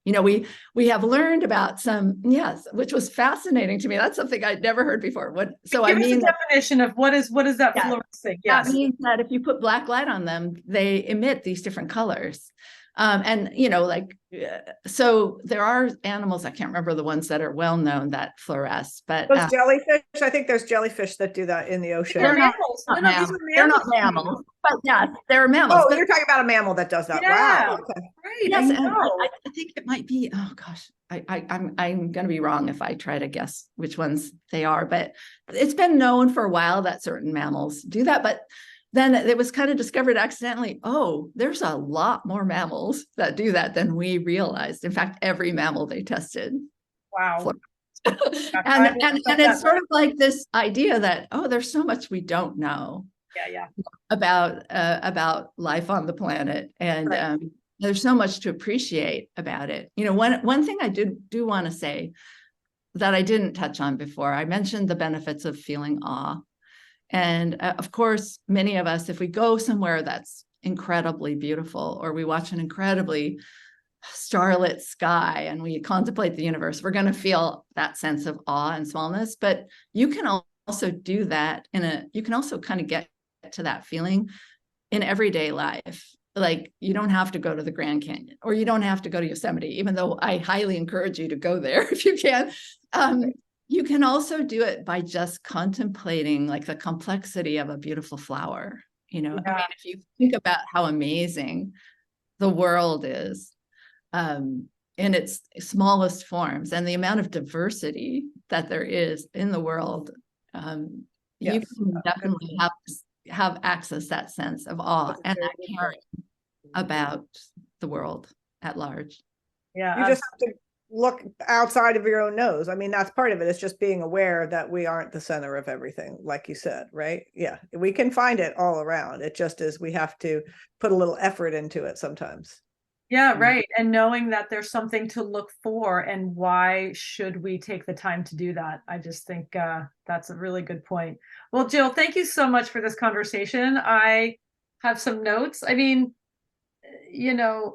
We have learned about some, yes, which was fascinating to me. That's something I'd never heard before. Give us a definition of what is that fluorescing? Yes. That means that if you put black light on them, they emit these different colors. So there are animals, I can't remember the ones that are well known that fluoresce, but those jellyfish, I think there's jellyfish that do that in the ocean. They're mammals. They're not mammals, but yeah, they're mammals. Oh, you're talking about a mammal that does that. Yeah. Wow. Okay. Right. Yes, and I think it might be, oh gosh, I'm going to be wrong if I try to guess which ones they are, but it's been known for a while that certain mammals do that. But then it was kind of discovered accidentally, oh, there's a lot more mammals that do that than we realized. In fact, every mammal they tested. Wow. and it's sort of like this idea that, oh, there's so much we don't know about life on the planet. And right. There's so much to appreciate about it. One thing I do want to say that I didn't touch on before, I mentioned the benefits of feeling awe. And of course, many of us, if we go somewhere that's incredibly beautiful, or we watch an incredibly starlit sky and we contemplate the universe, we're going to feel that sense of awe and smallness. But you can also do that you can also kind of get to that feeling in everyday life. Like, you don't have to go to the Grand Canyon, or you don't have to go to Yosemite, even though I highly encourage you to go there if you can. You can also do it by just contemplating like the complexity of a beautiful flower. I mean, if you think about how amazing the world is in its smallest forms, and the amount of diversity that there is in the world, you can definitely have access that sense of awe and that caring about the world at large. Yeah, you just have to look outside of your own nose. I mean, that's part of it. It's just being aware that we aren't the center of everything, like you said, right? Yeah, we can find it all around. It just is, we have to put a little effort into it sometimes. Yeah, right. And knowing that there's something to look for, and why should we take the time to do that? I just think that's a really good point. Well, Jill, thank you so much for this conversation. I have some notes. I mean, you've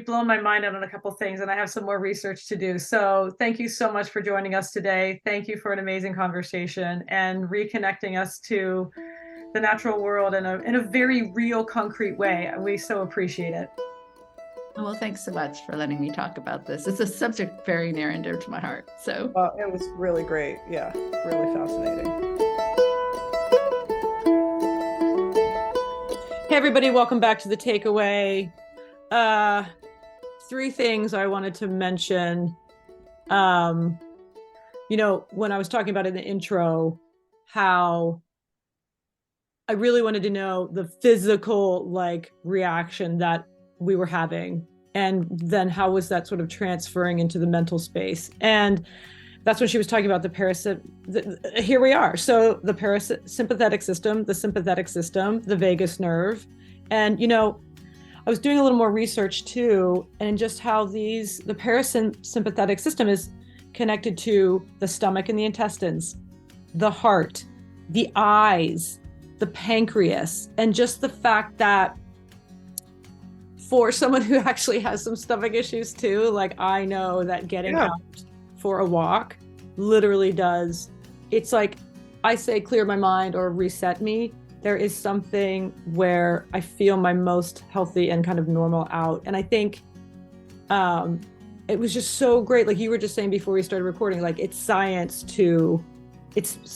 blown my mind out on a couple of things, and I have some more research to do. So thank you so much for joining us today. Thank you for an amazing conversation and reconnecting us to the natural world in a very real, concrete way. We so appreciate it. Well, thanks so much for letting me talk about this. It's a subject very near and dear to my heart. So it was really great. Yeah, really fascinating. Hey, everybody, welcome back to The Takeaway. 3 things I wanted to mention. When I was talking about in the intro, how I really wanted to know the physical reaction that we were having, and then how was that sort of transferring into the mental space. And that's when she was talking about here we are. So the parasympathetic system, the sympathetic system, the vagus nerve. And, I was doing a little more research too, and just how the parasympathetic system is connected to the stomach and the intestines, the heart, the eyes, the pancreas, and just the fact that for someone who actually has some stomach issues too, I know that getting out for a walk literally does, it's like I say clear my mind or reset me. There is something where I feel my most healthy and kind of normal out. And I think it was just so great. Like you were just saying before we started recording, like it's science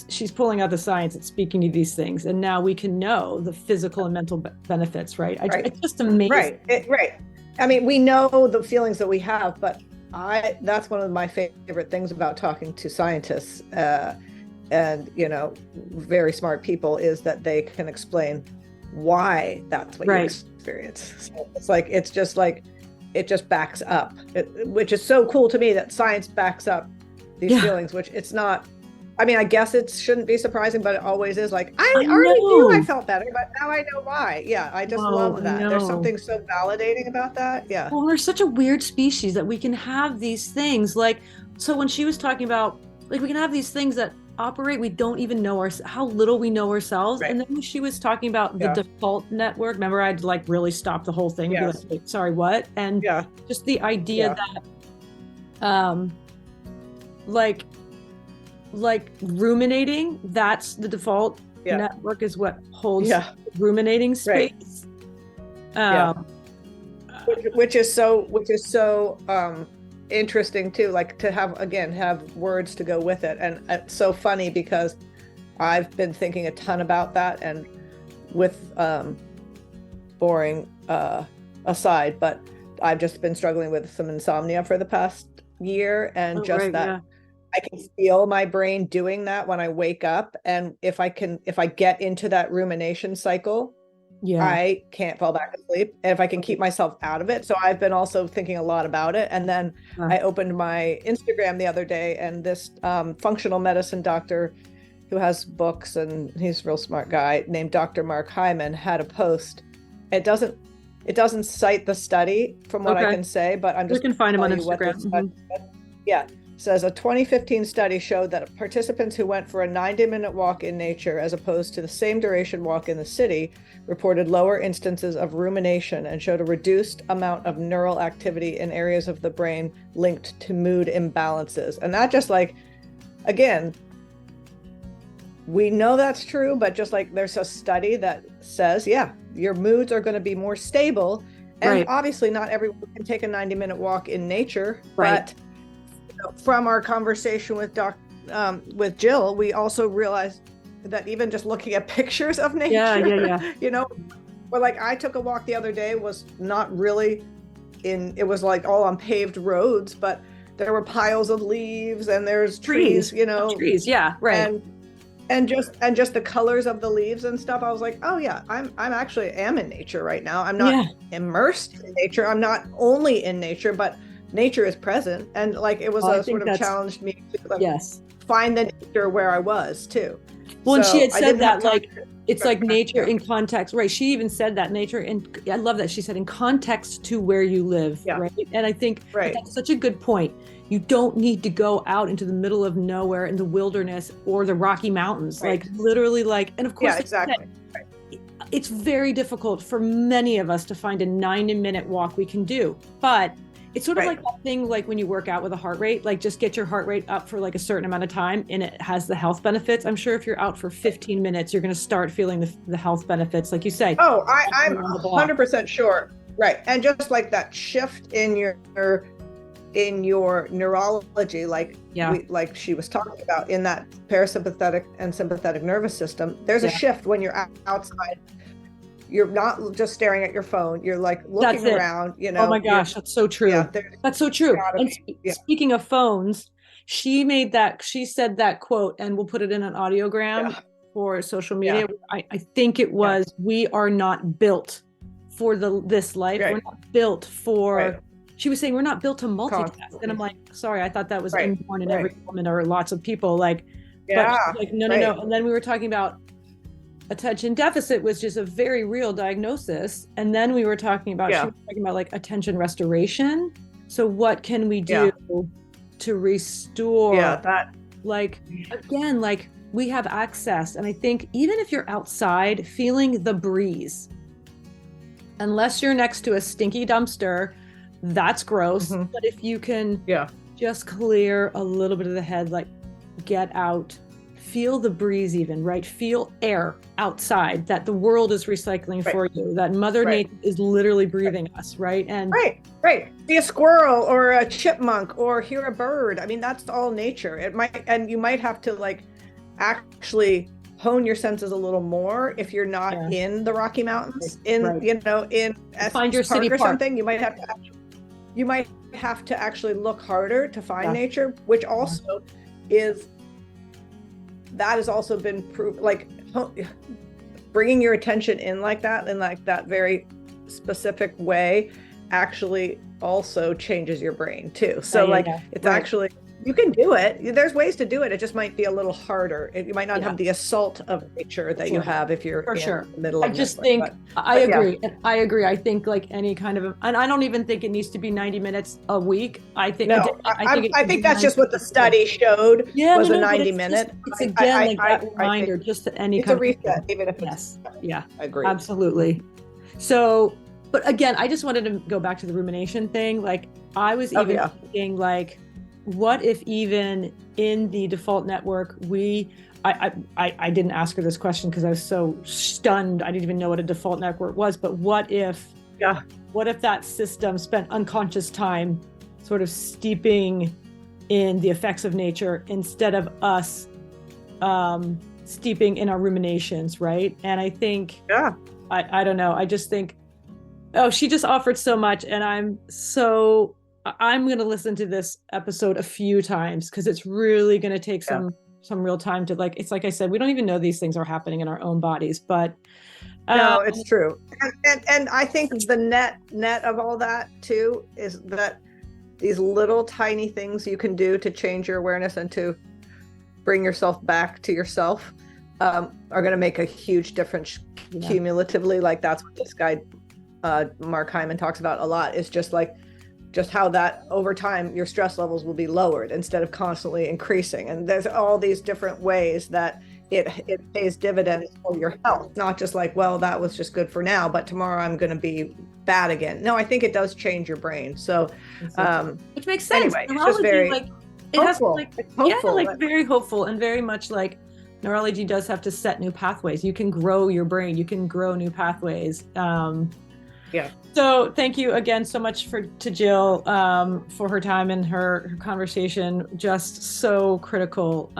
she's pulling out the science and speaking to these things. And now we can know the physical and mental benefits, right? It's just amazing. Right. I mean, we know the feelings that we have, but that's one of my favorite things about talking to scientists and, very smart people is that they can explain why that's what you experience. So it just backs up, which is so cool to me that science backs up these feelings, which it's not. I mean, I guess it shouldn't be surprising, but it always is. Like, I already knew I felt better, but now I know why. Yeah, I just love that. There's something so validating about that. Yeah. Well, we're such a weird species that we can have these things. Like, so when she was talking about, like, we can have these things that operate, we don't even know how little we know ourselves. Right. And then when she was talking about the default network, remember, I'd like really stop the whole thing. And be like, wait, sorry, what? And just the idea that, like ruminating, that's the default network is what holds ruminating space. Which is so interesting too, like to have words to go with it. And it's so funny because I've been thinking a ton about that, and with boring aside, but I've just been struggling with some insomnia for the past year, and I can feel my brain doing that when I wake up. And if I get into that rumination cycle, I can't fall back asleep. And if I can keep myself out of it. So I've been also thinking a lot about it. And then I opened my Instagram the other day, and this functional medicine doctor who has books, and he's a real smart guy, named Dr. Mark Hyman, had a post. It doesn't cite the study from what I can say, but I'm just we can find him on Instagram. Says a 2015 study showed that participants who went for a 90-minute walk in nature as opposed to the same duration walk in the city reported lower instances of rumination and showed a reduced amount of neural activity in areas of the brain linked to mood imbalances. And that just like, again, we know that's true, but just like there's a study that says, your moods are going to be more stable. And obviously not everyone can take a 90-minute walk in nature, but from our conversation with Jill, we also realized that even just looking at pictures of nature, or like I took a walk the other day, was not really it was like all on paved roads, but there were piles of leaves and there's trees, trees. And just the colors of the leaves and stuff. I was like, oh yeah, I'm actually am in nature right now. I'm not immersed in nature. I'm not only in nature, but nature is present. And like it was sort of challenged me to find the nature where I was too. Well, and she had said that like it's like nature in context, right? She even said that nature, and I love that she said in context to where you live, right? And I think that's such a good point. You don't need to go out into the middle of nowhere in the wilderness or the Rocky Mountains, like literally, like, and of course, it's very difficult for many of us to find a 90-minute walk we can do, but it's sort of like that thing, like when you work out with a heart rate, like just get your heart rate up for like a certain amount of time and it has the health benefits. I'm sure if you're out for 15 minutes, you're going to start feeling the health benefits, like you say. Oh, I'm 100% sure. Right. And just like that shift in your neurology, like she was talking about in that parasympathetic and sympathetic nervous system, there's a shift when you're outside. You're not just staring at your phone. You're like looking around, Oh my gosh, that's so true. Yeah, that's so true. And speaking of phones, she said that quote, and we'll put it in an audiogram for social media. I think it was, we are not built for this life. We're not built for, she was saying, we're not built to multitask. Constantly. And I'm like, sorry, I thought that was inborn in every woman or lots of people. Like, but like, no. And then we were talking about attention deficit, was just a very real diagnosis. And then we were talking about, she was talking about like attention restoration. So what can we do to restore that? Like, again, like we have access. And I think even if you're outside feeling the breeze, unless you're next to a stinky dumpster, that's gross. But if you can just clear a little bit of the head, like get out, feel the breeze even, right? Feel air outside, that the world is recycling Right. for you, that Mother Right. Nature is literally breathing us, right? And Right. See a squirrel or a chipmunk or hear a bird. I mean, that's all nature. It might, and you might have to like actually hone your senses a little more if you're not Yeah. in the Rocky Mountains, Right. in Find your Estes Park city or park. something. You might have to actually look harder to find Yeah. nature, which also that has also been proved, like bringing your attention in like that, in like that very specific way, actually also changes your brain too. So it's Right. actually, you can do it. There's ways to do it. It just might be a little harder. You might not Yeah. have the assault of nature that you have if you're For in sure. the middle of I just nowhere. think, I but yeah. agree. And I agree. I think like any kind of, and I don't even think it needs to be 90 minutes a week. I think, No, I think that's just what the study showed, was a but 90 it's minute. It's again, like that I reminder, think just to any it's kind a reset, even if it's, yes. Yeah, I agree. absolutely. So, but again, I just wanted to go back to the rumination thing. Like I was even thinking like, what if even in the default network, I didn't ask her this question because I was so stunned. I didn't even know what a default network was, but what if that system spent unconscious time sort of steeping in the effects of nature instead of us steeping in our ruminations, right? And I think, I don't know. I just think, she just offered so much, and I'm going to listen to this episode a few times because it's really going to take some real time to like, it's like I said, we don't even know these things are happening in our own bodies, but no, it's true. And I think the net of all that too is that these little tiny things you can do to change your awareness and to bring yourself back to yourself are going to make a huge difference cumulatively. Like that's what this guy, Mark Hyman, talks about a lot, is just how that over time your stress levels will be lowered instead of constantly increasing. And there's all these different ways that it pays dividends for your health, not just like, well, that was just good for now, but tomorrow I'm going to be bad again. No, I think it does change your brain. So which makes sense. Anyway, it's just very hopeful. Very hopeful, and very much like neurology does have to set new pathways. You can grow your brain, you can grow new pathways. So thank you again so much to Jill for her time and her conversation. Just so critical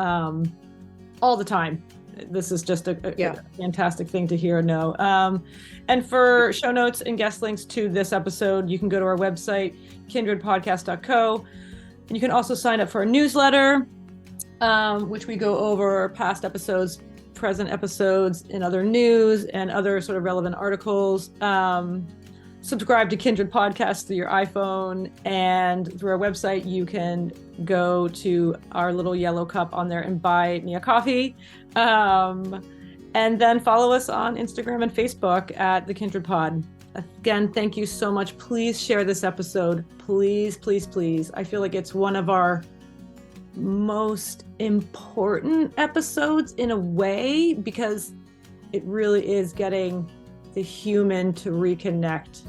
all the time. This is just a fantastic thing to hear and know. And for show notes and guest links to this episode, you can go to our website, kindredpodcast.co. And you can also sign up for a newsletter, which we go over past episodes, present episodes, and other news and other sort of relevant articles. Subscribe to Kindred Podcast through your iPhone, and through our website, you can go to our little yellow cup on there and buy me a coffee. And then follow us on Instagram and Facebook at The Kindred Pod. Again, thank you so much. Please share this episode. Please, please, please. I feel like it's one of our most important episodes in a way, because it really is getting the human to reconnect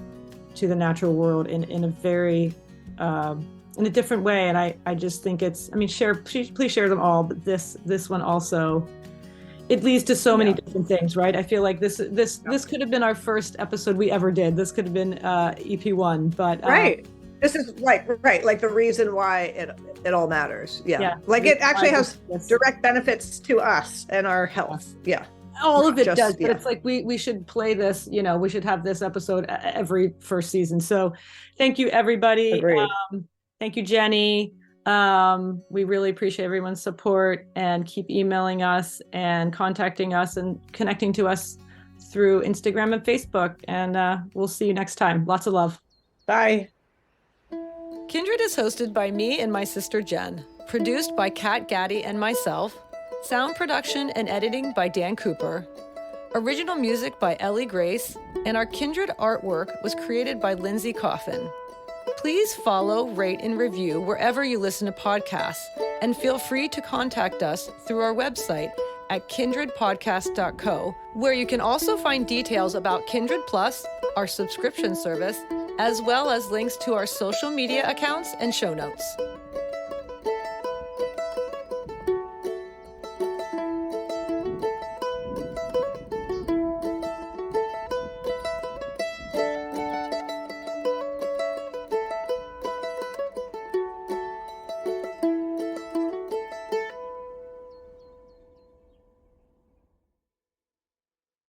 to the natural world in a very in a different way. And I just think it's, please share them all, but this one also, it leads to so many different things, right? I feel like this could have been our first episode we ever did. This could have been EP1, but this is right, like the reason why it all matters. Like it actually has direct benefits to us and our health. All of it does, but it's like we should play this, we should have this episode every first season. So thank you, everybody. Thank you, Jenny. We really appreciate everyone's support, and keep emailing us and contacting us and connecting to us through Instagram and Facebook. And we'll see you next time. Lots of love. Bye. Kindred is hosted by me and my sister Jen, produced by Kat Gaddy and myself. Sound production and editing by Dan Cooper. Original music by Ellie Grace, and our Kindred artwork was created by Lindsay Coffin. Please follow, rate, and review wherever you listen to podcasts, and feel free to contact us through our website at kindredpodcast.co, where you can also find details about Kindred Plus, our subscription service, as well as links to our social media accounts and show notes.